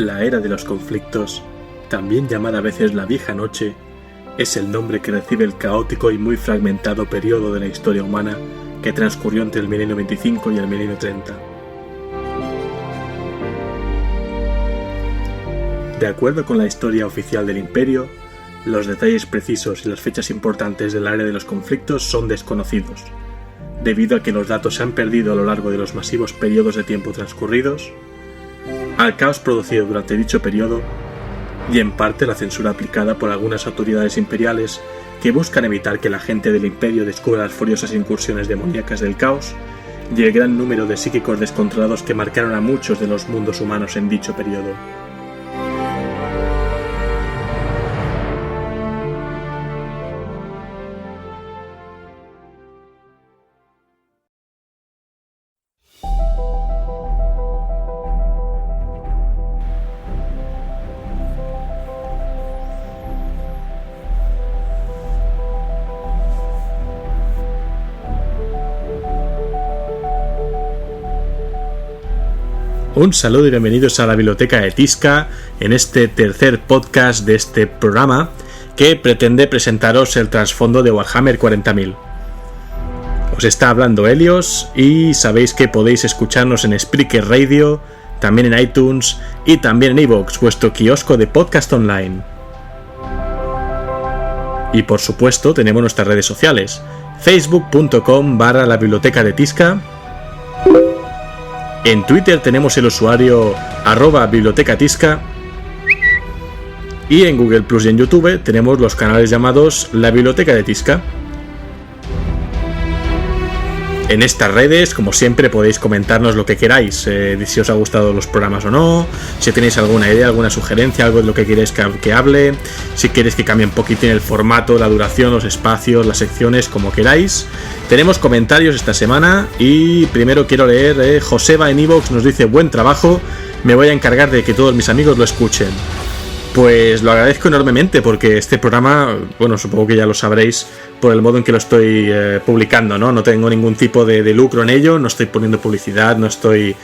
La Era de los Conflictos, también llamada a veces la Vieja Noche, es el nombre que recibe el caótico y muy fragmentado periodo de la historia humana que transcurrió entre el milenio 25 y el milenio 30. De acuerdo con la historia oficial del Imperio, los detalles precisos y las fechas importantes de la Era de los Conflictos son desconocidos, debido a que los datos se han perdido a lo largo de los masivos periodos de tiempo transcurridos, al caos producido durante dicho periodo y en parte la censura aplicada por algunas autoridades imperiales que buscan evitar que la gente del Imperio descubra las furiosas incursiones demoníacas del caos y el gran número de psíquicos descontrolados que marcaron a muchos de los mundos humanos en dicho periodo. Un saludo y bienvenidos a la Biblioteca de Tisca en este tercer podcast de este programa que pretende presentaros el trasfondo de Warhammer 40.000. Os está hablando Helios y sabéis que podéis escucharnos en Spreaker Radio, también en iTunes y también en iVoox, vuestro kiosco de podcast online. Y por supuesto tenemos nuestras redes sociales, facebook.com/la Biblioteca de Tisca. En Twitter tenemos el usuario @bibliotecatisca y en Google Plus y en YouTube tenemos los canales llamados La Biblioteca de Tisca. En estas redes, como siempre, podéis comentarnos lo que queráis, si os ha gustado los programas o no, si tenéis alguna idea, alguna sugerencia, algo de lo que queréis que hable, si queréis que cambie un poquitín el formato, la duración, los espacios, las secciones, como queráis. Tenemos comentarios esta semana y primero quiero leer, Joseba en iVoox nos dice: buen trabajo, me voy a encargar de que todos mis amigos lo escuchen. Pues lo agradezco enormemente porque este programa, bueno, supongo que ya lo sabréis por el modo en que lo estoy publicando, ¿no? No tengo ningún tipo de lucro en ello, no estoy poniendo publicidad, no estoy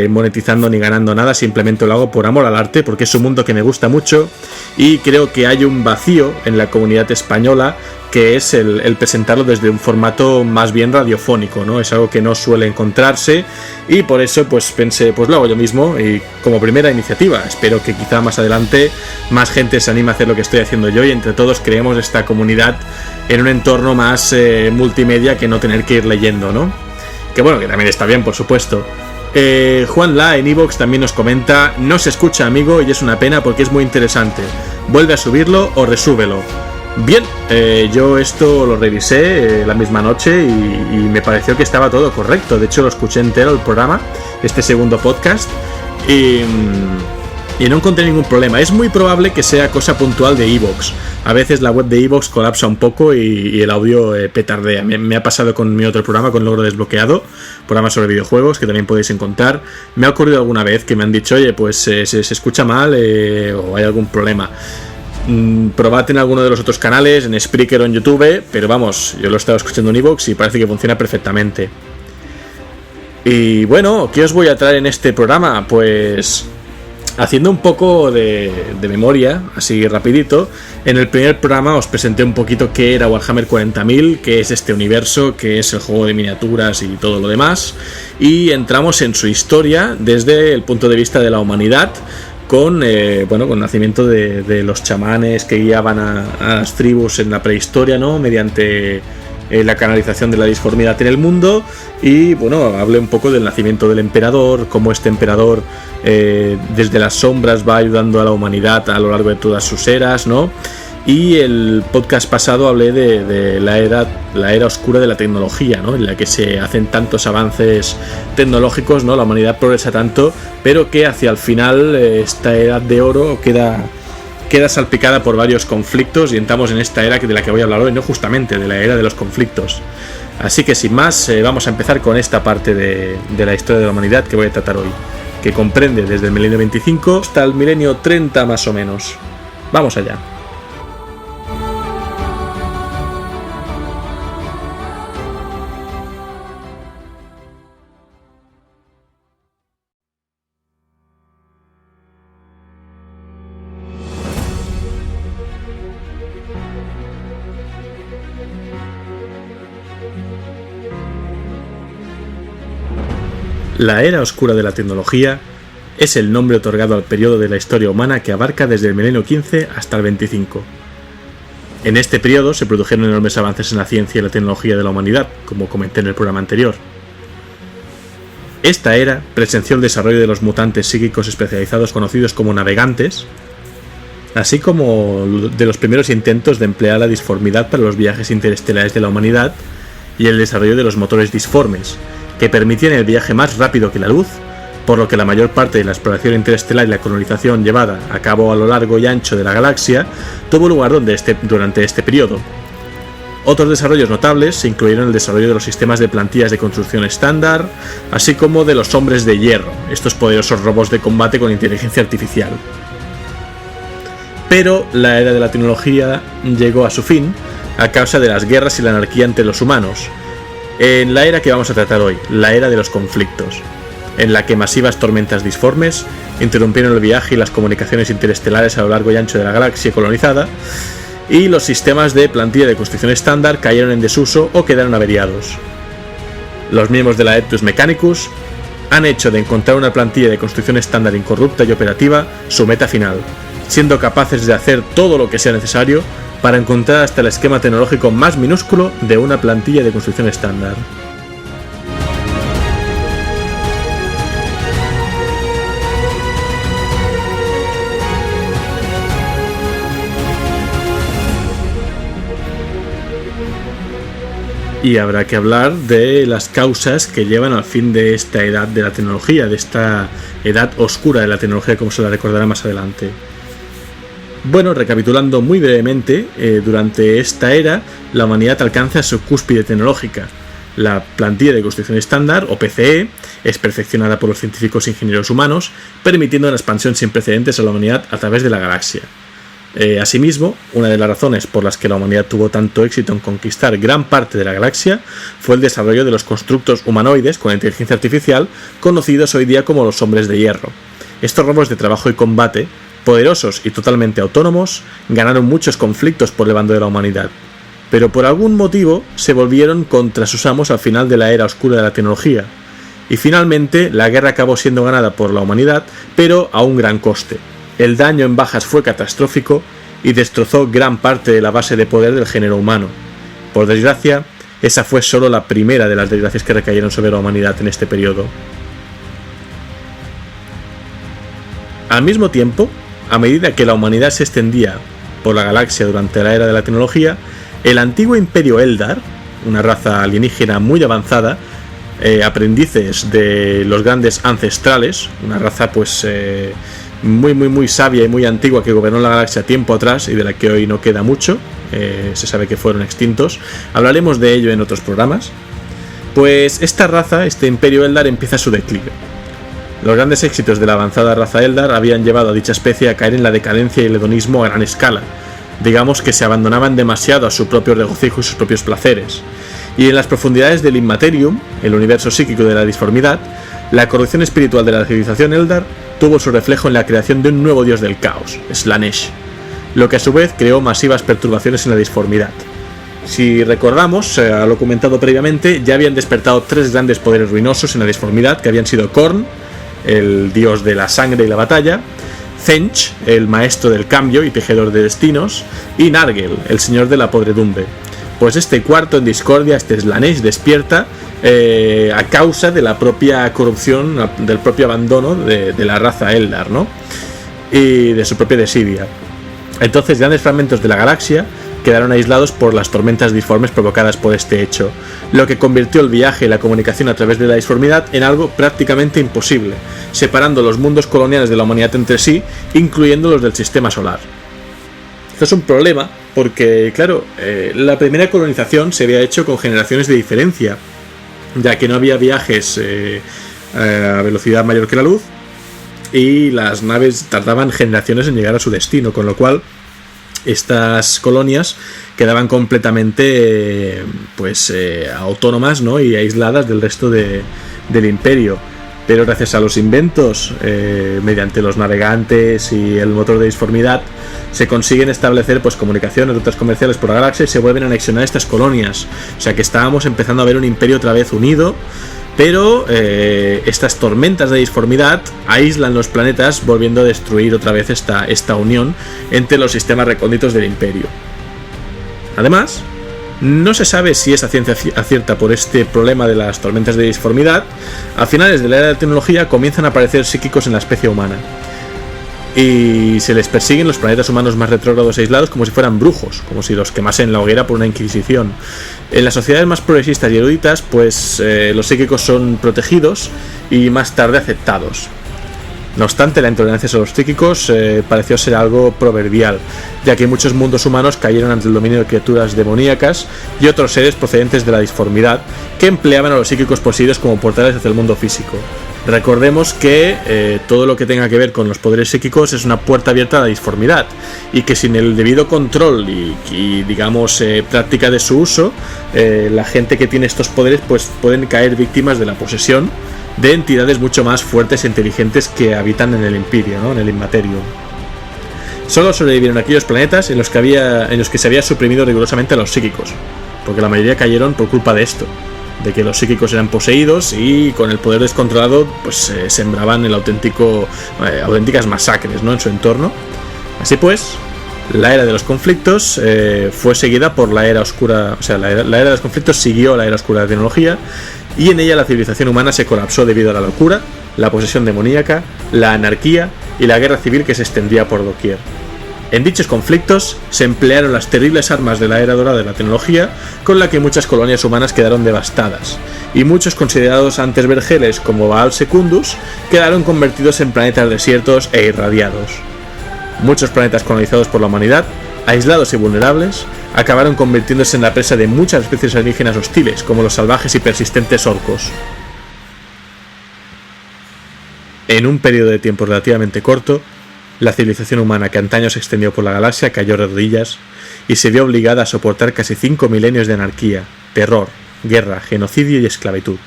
monetizando ni ganando nada, simplemente lo hago por amor al arte, porque es un mundo que me gusta mucho y creo que hay un vacío en la comunidad española que es el presentarlo desde un formato más bien radiofónico, ¿no? Es algo que no suele encontrarse y por eso pues pensé, pues lo hago yo mismo y como primera iniciativa. Espero que quizá más adelante más gente se anime a hacer lo que estoy haciendo yo y entre todos creemos esta comunidad en un entorno más multimedia que no tener que ir leyendo, ¿no? Que bueno, que también está bien, por supuesto. Juan La en iVoox también nos comenta: no se escucha, amigo, y es una pena porque es muy interesante. Vuelve a subirlo o resúbelo. Bien, yo esto lo revisé la misma noche y me pareció que estaba todo correcto. De hecho lo escuché entero el programa, este segundo podcast, y no encontré ningún problema. Es muy probable que sea cosa puntual de iVoox. A veces la web de iVoox colapsa un poco y el audio petardea. Me ha pasado con mi otro programa, con Logro Desbloqueado, programa sobre videojuegos que también podéis encontrar. Me ha ocurrido alguna vez que me han dicho: oye, pues se escucha mal o hay algún problema. Probad en alguno de los otros canales, en Spreaker o en YouTube, pero vamos, yo lo he estado escuchando en iVoox y parece que funciona perfectamente. Y bueno, ¿qué os voy a traer en este programa? Pues haciendo un poco de memoria, así rapidito, en el primer programa os presenté un poquito qué era Warhammer 40.000, qué es este universo, qué es el juego de miniaturas y todo lo demás, y entramos en su historia desde el punto de vista de la humanidad, con el nacimiento de los chamanes que guiaban a las tribus en la prehistoria, ¿no? Mediante la canalización de la disformidad en el mundo. Y bueno, hablé un poco del nacimiento del emperador, cómo este emperador desde las sombras va ayudando a la humanidad a lo largo de todas sus eras, ¿no? Y el podcast pasado hablé de la era oscura de la tecnología, ¿no? En la que se hacen tantos avances tecnológicos, ¿no? La humanidad progresa tanto, pero que hacia el final esta edad de oro queda salpicada por varios conflictos y entramos en esta era de la que voy a hablar hoy, no justamente de la era de los conflictos. Así que sin más, vamos a empezar con esta parte de la historia de la humanidad que voy a tratar hoy, que comprende desde el milenio 25 hasta el milenio 30 más o menos. Vamos allá. La era oscura de la tecnología es el nombre otorgado al periodo de la historia humana que abarca desde el milenio 15 hasta el 25. En este periodo se produjeron enormes avances en la ciencia y la tecnología de la humanidad, como comenté en el programa anterior. Esta era presenció el desarrollo de los mutantes psíquicos especializados conocidos como navegantes, así como de los primeros intentos de emplear la disformidad para los viajes interestelares de la humanidad y el desarrollo de los motores disformes, que permitían el viaje más rápido que la luz, por lo que la mayor parte de la exploración interestelar y la colonización llevada a cabo a lo largo y ancho de la galaxia tuvo lugar durante este periodo. Otros desarrollos notables se incluyeron el desarrollo de los sistemas de plantillas de construcción estándar, así como de los hombres de hierro, estos poderosos robots de combate con inteligencia artificial. Pero la era de la tecnología llegó a su fin a causa de las guerras y la anarquía entre los humanos, en la era que vamos a tratar hoy, la era de los conflictos, en la que masivas tormentas disformes interrumpieron el viaje y las comunicaciones interestelares a lo largo y ancho de la galaxia colonizada, y los sistemas de plantilla de construcción estándar cayeron en desuso o quedaron averiados. Los miembros de la Ectus Mechanicus han hecho de encontrar una plantilla de construcción estándar incorrupta y operativa su meta final, siendo capaces de hacer todo lo que sea necesario para encontrar hasta el esquema tecnológico más minúsculo de una plantilla de construcción estándar. Y habrá que hablar de las causas que llevan al fin de esta edad de la tecnología, de esta edad oscura de la tecnología, como se la recordará más adelante. Bueno, recapitulando muy brevemente, durante esta era la humanidad alcanza su cúspide tecnológica. La plantilla de construcción estándar, o PCE, es perfeccionada por los científicos e ingenieros humanos, permitiendo una expansión sin precedentes a la humanidad a través de la galaxia. Asimismo, una de las razones por las que la humanidad tuvo tanto éxito en conquistar gran parte de la galaxia fue el desarrollo de los constructos humanoides con inteligencia artificial, conocidos hoy día como los hombres de hierro. Estos robots de trabajo y combate, poderosos y totalmente autónomos, ganaron muchos conflictos por el bando de la humanidad, pero por algún motivo se volvieron contra sus amos al final de la era oscura de la tecnología, y finalmente la guerra acabó siendo ganada por la humanidad, pero a un gran coste. El daño en bajas fue catastrófico y destrozó gran parte de la base de poder del género humano. Por desgracia, esa fue solo la primera de las desgracias que recayeron sobre la humanidad en este periodo. Al mismo tiempo, a medida que la humanidad se extendía por la galaxia durante la era de la tecnología, el antiguo Imperio Eldar, una raza alienígena muy avanzada, aprendices de los grandes ancestrales, una raza muy sabia y muy antigua que gobernó la galaxia tiempo atrás y de la que hoy no queda mucho, se sabe que fueron extintos, hablaremos de ello en otros programas. Pues esta raza, este Imperio Eldar, empieza su declive. Los grandes éxitos de la avanzada raza Eldar habían llevado a dicha especie a caer en la decadencia y el hedonismo a gran escala. Digamos que se abandonaban demasiado a su propio regocijo y sus propios placeres. Y en las profundidades del Immaterium, el universo psíquico de la disformidad, la corrupción espiritual de la civilización Eldar tuvo su reflejo en la creación de un nuevo dios del caos, Slaanesh, lo que a su vez creó masivas perturbaciones en la disformidad. Si recordamos, a lo comentado previamente, ya habían despertado tres grandes poderes ruinosos en la disformidad, que habían sido Khorne, el dios de la sangre y la batalla, Thench, el maestro del cambio y tejedor de destinos, y Nargel, el señor de la podredumbre. Pues este cuarto en discordia, este Slaanesh, despierta a causa de la propia corrupción, del propio abandono de la raza Eldar, ¿no? Y de su propia desidia. Entonces, grandes fragmentos de la galaxia quedaron aislados por las tormentas disformes provocadas por este hecho, lo que convirtió el viaje y la comunicación a través de la disformidad en algo prácticamente imposible, separando los mundos coloniales de la humanidad entre sí, incluyendo los del sistema solar. Esto es un problema porque, claro, la primera colonización se había hecho con generaciones de diferencia, ya que no había viajes a velocidad mayor que la luz y las naves tardaban generaciones en llegar a su destino, con lo cual estas colonias quedaban completamente autónomas, ¿no? Y aisladas del resto del imperio. Pero gracias a los inventos, mediante los navegantes y el motor de disformidad, se consiguen establecer comunicaciones, rutas comerciales por la galaxia y se vuelven a anexionar estas colonias. O sea que estábamos empezando a ver un imperio otra vez unido, Pero estas tormentas de disformidad aíslan los planetas, volviendo a destruir otra vez esta unión entre los sistemas recónditos del Imperio. Además, no se sabe si es a ciencia cierta por este problema de las tormentas de disformidad. A finales de la era de la tecnología comienzan a aparecer psíquicos en la especie humana y se les persiguen los planetas humanos más retrógrados e aislados como si fueran brujos, como si los quemasen en la hoguera por una inquisición. En las sociedades más progresistas y eruditas, pues los psíquicos son protegidos y más tarde aceptados. No obstante, la intolerancia a los psíquicos pareció ser algo proverbial, ya que muchos mundos humanos cayeron ante el dominio de criaturas demoníacas y otros seres procedentes de la disformidad que empleaban a los psíquicos poseídos como portales hacia el mundo físico. Recordemos que todo lo que tenga que ver con los poderes psíquicos es una puerta abierta a la disformidad, y que sin el debido control y digamos práctica de su uso, la gente que tiene estos poderes pues pueden caer víctimas de la posesión de entidades mucho más fuertes e inteligentes que habitan en el Imperio, ¿no? En el Immaterium. Solo sobrevivieron aquellos planetas en los que se había suprimido rigurosamente a los psíquicos, porque la mayoría cayeron por culpa de esto, de que los psíquicos eran poseídos y con el poder descontrolado pues sembraban auténticas masacres, ¿no? En su entorno. Así pues, la era de los conflictos fue seguida por la era oscura, o sea, la era de los conflictos siguió la era oscura de la tecnología, y en ella la civilización humana se colapsó debido a la locura, la posesión demoníaca, la anarquía y la guerra civil que se extendía por doquier. En dichos conflictos se emplearon las terribles armas de la era dorada de la tecnología, con la que muchas colonias humanas quedaron devastadas, y muchos considerados antes vergeles como Baal Secundus quedaron convertidos en planetas desiertos e irradiados. Muchos planetas colonizados por la humanidad, aislados y vulnerables, acabaron convirtiéndose en la presa de muchas especies alienígenas hostiles, como los salvajes y persistentes orcos. En un periodo de tiempo relativamente corto, la civilización humana que antaño se extendió por la galaxia cayó de rodillas y se vio obligada a soportar casi 5 milenios de anarquía, terror, guerra, genocidio y esclavitud.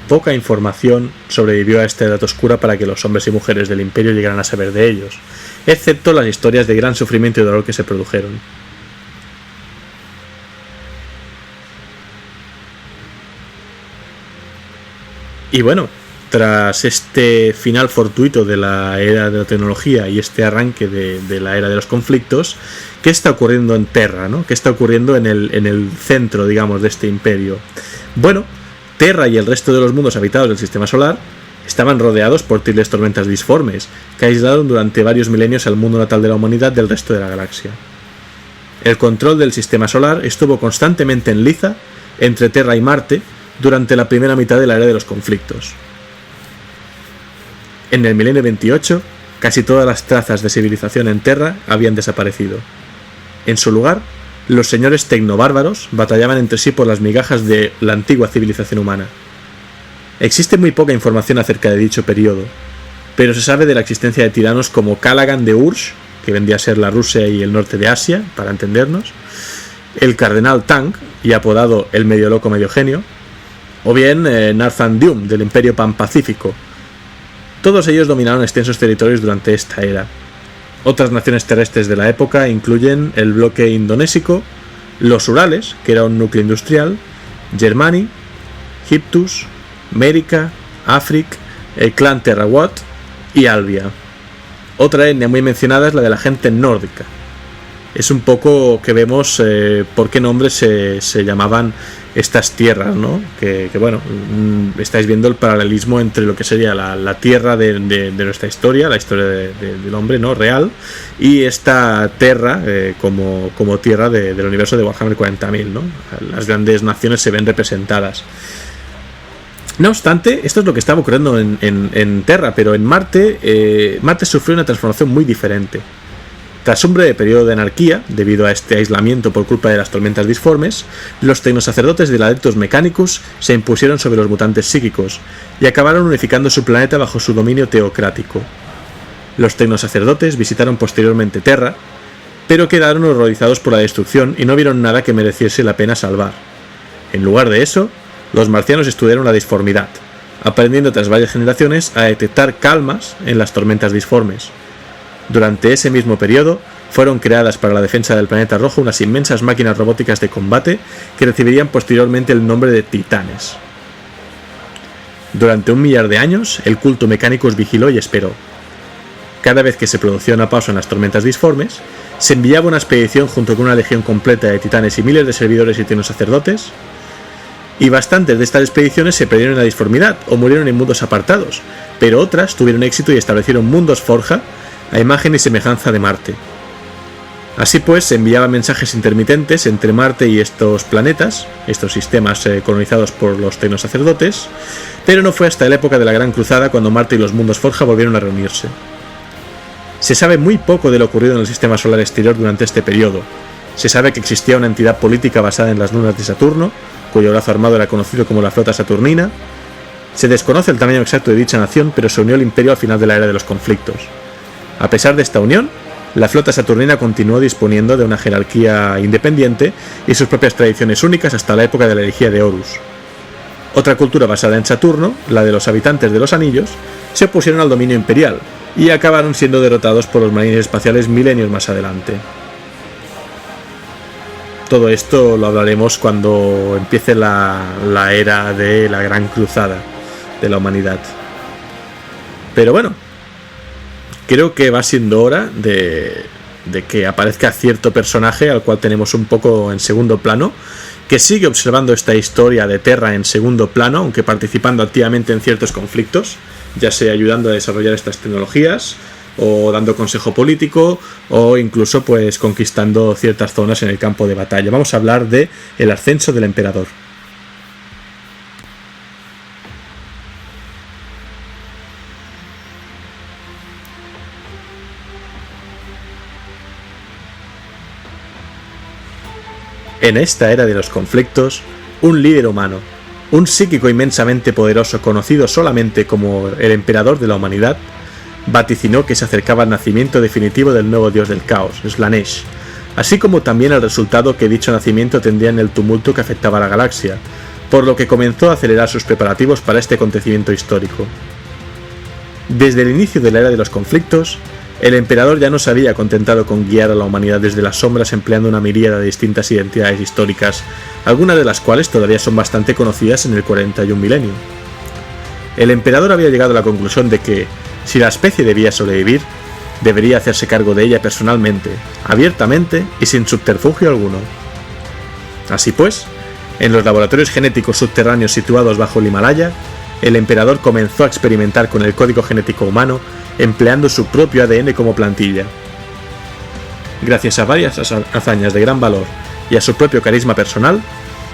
Poca información sobrevivió a esta edad oscura para que los hombres y mujeres del Imperio llegaran a saber de ellos, excepto las historias de gran sufrimiento y dolor que se produjeron. Y bueno, tras este final fortuito de la era de la tecnología y este arranque de la era de los conflictos, ¿qué está ocurriendo en Terra, ¿no? ¿Qué está ocurriendo en el centro, digamos, de este imperio? Bueno, Terra y el resto de los mundos habitados del sistema solar estaban rodeados por terribles tormentas disformes que aislaron durante varios milenios al mundo natal de la humanidad del resto de la galaxia. El control del sistema solar estuvo constantemente en liza entre Terra y Marte durante la primera mitad de la era de los conflictos. En el milenio 28, casi todas las trazas de civilización en Terra habían desaparecido. En su lugar, los señores tecnobárbaros batallaban entre sí por las migajas de la antigua civilización humana. Existe muy poca información acerca de dicho periodo, pero se sabe de la existencia de tiranos como Calagan de Ursh, que vendría a ser la Rusia y el norte de Asia, para entendernos, el cardenal Tang, y apodado el medio loco medio genio, o bien Narthan Dum, del Imperio Pan-Pacífico. Todos ellos dominaron extensos territorios durante esta era. Otras naciones terrestres de la época incluyen el bloque indonésico, los Urales, que era un núcleo industrial, Germani, Hyptus, Mérica, Afric, el clan Terrawat y Albia. Otra etnia muy mencionada es la de la gente nórdica. Es un poco que vemos por qué nombres se llamaban estas tierras, ¿no? Que bueno, estáis viendo el paralelismo entre lo que sería la tierra de nuestra historia, la historia del hombre, ¿no? Real, y esta Terra como tierra del universo de Warhammer 40.000, ¿no? Las grandes naciones se ven representadas. No obstante, esto es lo que estaba ocurriendo en Terra, pero en Marte, Marte sufrió una transformación muy diferente. Tras un breve periodo de anarquía, debido a este aislamiento por culpa de las tormentas disformes, los tecnosacerdotes del Adeptus Mechanicus se impusieron sobre los mutantes psíquicos y acabaron unificando su planeta bajo su dominio teocrático. Los tecnosacerdotes visitaron posteriormente Terra, pero quedaron horrorizados por la destrucción y no vieron nada que mereciese la pena salvar. En lugar de eso, los marcianos estudiaron la disformidad, aprendiendo tras varias generaciones a detectar calmas en las tormentas disformes. Durante ese mismo periodo, Fueron creadas para la defensa del planeta rojo unas inmensas máquinas robóticas de combate que recibirían posteriormente el nombre de Titanes. Durante 1 millar de años, el culto Mechanicus vigiló y esperó. Cada vez que se producía una pausa en las tormentas disformes, se enviaba una expedición junto con una legión completa de titanes y miles de servidores y tiernos sacerdotes, y bastantes de estas expediciones se perdieron en la disformidad o murieron en mundos apartados, pero otras tuvieron éxito y establecieron mundos forja a imagen y semejanza de Marte. Así pues, se enviaban mensajes intermitentes entre Marte y estos planetas, estos sistemas colonizados por los tecnosacerdotes, pero no fue hasta la época de la Gran Cruzada cuando Marte y los mundos forja volvieron a reunirse. Se sabe muy poco de lo ocurrido en el sistema solar exterior durante este periodo. Se sabe que existía una entidad política basada en las lunas de Saturno, cuyo brazo armado era conocido como la Flota Saturnina. Se desconoce el tamaño exacto de dicha nación, pero se unió al imperio al final de la era de los conflictos. A pesar de esta unión, la Flota Saturnina continuó disponiendo de una jerarquía independiente y sus propias tradiciones únicas hasta la época de la herejía de Horus. Otra cultura basada en Saturno, la de los habitantes de los anillos, se opusieron al dominio imperial y acabaron siendo derrotados por los marines espaciales milenios más adelante. Todo esto lo hablaremos cuando empiece la era de la Gran Cruzada de la humanidad. Pero bueno, creo que va siendo hora de que aparezca cierto personaje al cual tenemos un poco en segundo plano, que sigue observando esta historia de Terra en segundo plano, aunque participando activamente en ciertos conflictos, ya sea ayudando a desarrollar estas tecnologías, o dando consejo político, o incluso pues conquistando ciertas zonas en el campo de batalla. Vamos a hablar de el ascenso del emperador. En esta era de los conflictos, un líder humano, un psíquico inmensamente poderoso conocido solamente como el emperador de la humanidad, vaticinó que se acercaba al nacimiento definitivo del nuevo dios del caos, Slanesh, así como también el resultado que dicho nacimiento tendría en el tumulto que afectaba a la galaxia, por lo que comenzó a acelerar sus preparativos para este acontecimiento histórico. Desde el inicio de la era de los conflictos, el emperador ya no se había contentado con guiar a la humanidad desde las sombras empleando una miríada de distintas identidades históricas, algunas de las cuales todavía son bastante conocidas en el 41 milenio. El emperador había llegado a la conclusión de que, si la especie debía sobrevivir, debería hacerse cargo de ella personalmente, abiertamente y sin subterfugio alguno. Así pues, en los laboratorios genéticos subterráneos situados bajo el Himalaya, el emperador comenzó a experimentar con el código genético humano empleando su propio ADN como plantilla. Gracias a varias hazañas de gran valor y a su propio carisma personal,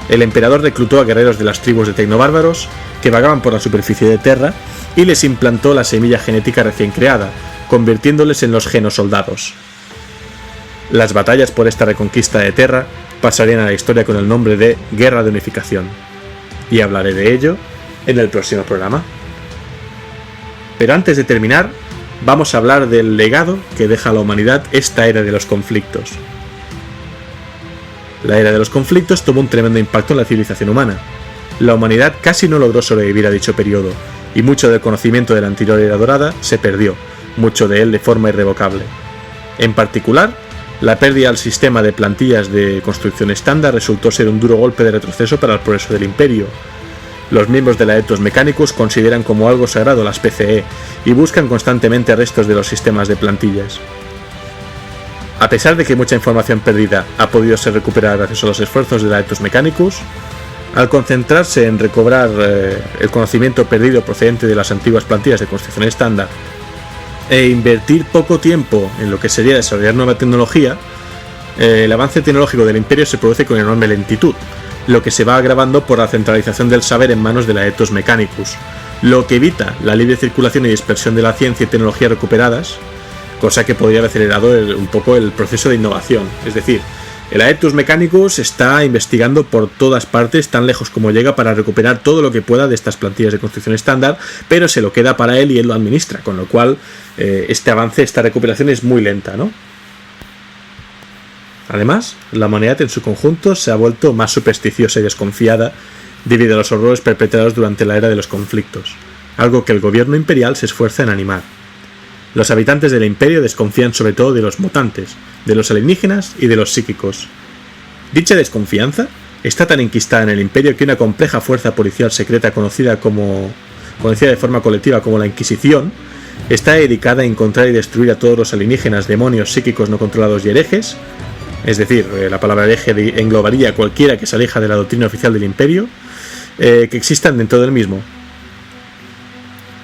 el emperador reclutó a guerreros de las tribus de tecnobárbaros que vagaban por la superficie de Terra y les implantó la semilla genética recién creada, convirtiéndoles en los genosoldados. Las batallas por esta reconquista de Terra pasarían a la historia con el nombre de Guerra de Unificación, y hablaré de ello en el próximo programa. Pero antes de terminar, vamos a hablar del legado que deja a la humanidad esta era de los conflictos. La era de los conflictos tuvo un tremendo impacto en la civilización humana. La humanidad casi no logró sobrevivir a dicho periodo, y mucho del conocimiento de la anterior era dorada se perdió, mucho de él de forma irrevocable. En particular, la pérdida del sistema de plantillas de construcción estándar resultó ser un duro golpe de retroceso para el progreso del imperio. Los miembros de la Ethos Mechanicus consideran como algo sagrado las PCE y buscan constantemente restos de los sistemas de plantillas. A pesar de que mucha información perdida ha podido ser recuperada gracias a los esfuerzos de la Ethos Mechanicus, al concentrarse en recobrar el conocimiento perdido procedente de las antiguas plantillas de construcción estándar e invertir poco tiempo en lo que sería desarrollar nueva tecnología, el avance tecnológico del imperio se produce con enorme lentitud, lo que se va agravando por la centralización del saber en manos de la Ethos Mechanicus, lo que evita la libre circulación y dispersión de la ciencia y tecnología recuperadas, cosa que podría haber acelerado un poco el proceso de innovación. Es decir, el Ethos Mechanicus está investigando por todas partes tan lejos como llega para recuperar todo lo que pueda de estas plantillas de construcción estándar, pero se lo queda para él y él lo administra, con lo cual este avance, esta recuperación es muy lenta, ¿no? Además, la humanidad en su conjunto se ha vuelto más supersticiosa y desconfiada debido a los horrores perpetrados durante la era de los conflictos, algo que el gobierno imperial se esfuerza en animar. Los habitantes del Imperio desconfían sobre todo de los mutantes, de los alienígenas y de los psíquicos. Dicha desconfianza está tan enquistada en el Imperio que una compleja fuerza policial secreta conocida de forma colectiva como la Inquisición está dedicada a encontrar y destruir a todos los alienígenas, demonios, psíquicos no controlados y herejes. Es decir, la palabra hereje englobaría cualquiera que se aleja de la doctrina oficial del Imperio, que existan dentro del mismo.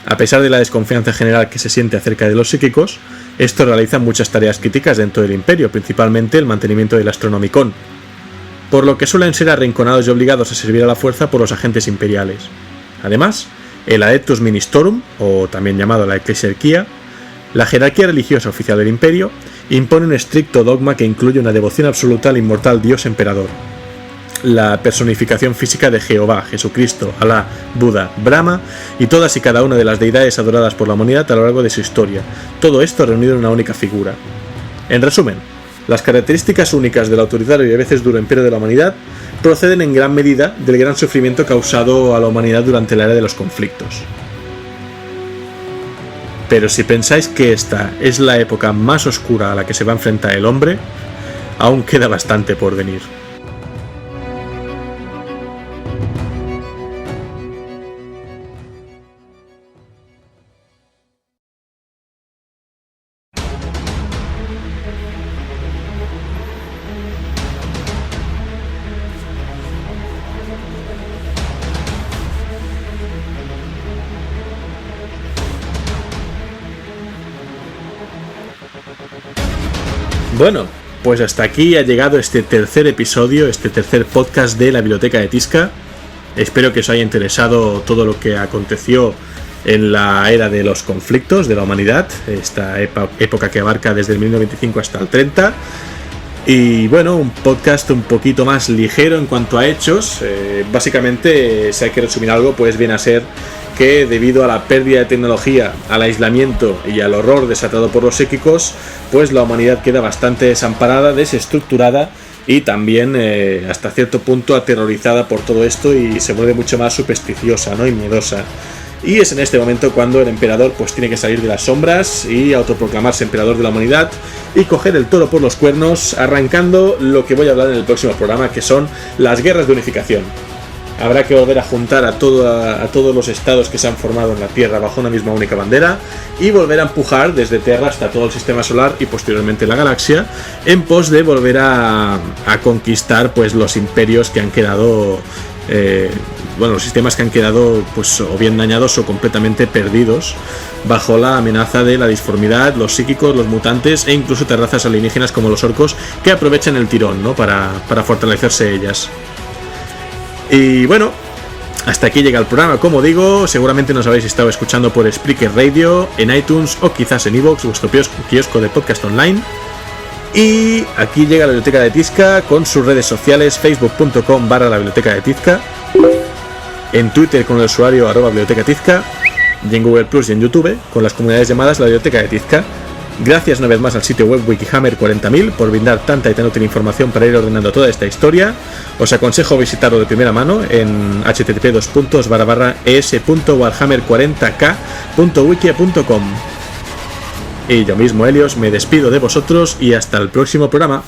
A pesar de la desconfianza general que se siente acerca de los psíquicos, estos realizan muchas tareas críticas dentro del Imperio, principalmente el mantenimiento del Astronomicon, por lo que suelen ser arrinconados y obligados a servir a la fuerza por los agentes imperiales. Además, el Adeptus Ministorum, o también llamado la Eclesiarquía, la jerarquía religiosa oficial del Imperio, impone un estricto dogma que incluye una devoción absoluta al inmortal Dios Emperador, la personificación física de Jehová, Jesucristo, Alá, Buda, Brahma y todas y cada una de las deidades adoradas por la humanidad a lo largo de su historia, todo esto reunido en una única figura. En resumen, las características únicas del autoritario y a veces duro imperio de la humanidad proceden en gran medida del gran sufrimiento causado a la humanidad durante la era de los conflictos. Pero si pensáis que esta es la época más oscura a la que se va a enfrentar el hombre, aún queda bastante por venir. Bueno, pues hasta aquí ha llegado este tercer episodio, este tercer podcast de la Biblioteca de Tizca. Espero que os haya interesado todo lo que aconteció en la era de los conflictos de la humanidad, esta época que abarca desde el 1925 hasta el 30. Y bueno, un podcast un poquito más ligero en cuanto a hechos. Básicamente, si hay que resumir algo, pues viene a ser que debido a la pérdida de tecnología, al aislamiento y al horror desatado por los psíquicos, pues la humanidad queda bastante desamparada, desestructurada y también hasta cierto punto aterrorizada por todo esto y se vuelve mucho más supersticiosa, ¿no? Y miedosa. Y es en este momento cuando el emperador pues tiene que salir de las sombras y autoproclamarse emperador de la humanidad y coger el toro por los cuernos, arrancando lo que voy a hablar en el próximo programa, que son las guerras de unificación. Habrá que volver a juntar a todos los estados que se han formado en la Tierra bajo una misma única bandera y volver a empujar desde Tierra hasta todo el sistema solar y posteriormente la galaxia en pos de volver a conquistar pues los imperios que han quedado, los sistemas que han quedado pues o bien dañados o completamente perdidos bajo la amenaza de la disformidad, los psíquicos, los mutantes e incluso razas alienígenas como los orcos que aprovechan el tirón, ¿no? para fortalecerse ellas. Y bueno, hasta aquí llega el programa, como digo. Seguramente nos habéis estado escuchando por Spreaker Radio, en iTunes o quizás en iVoox, vuestro kiosco de podcast online. Y aquí llega la Biblioteca de Tizca con sus redes sociales: facebook.com/la Biblioteca de Tizca, en Twitter con el usuario @bibliotecatizca, y en Google Plus y en YouTube con las comunidades llamadas la Biblioteca de Tizca. Gracias una vez más al sitio web Wikihammer 40.000 por brindar tanta y tan útil información para ir ordenando toda esta historia. Os aconsejo visitarlo de primera mano en http://es.warhammer40k.wiki.com. Y yo mismo, Helios, me despido de vosotros y hasta el próximo programa.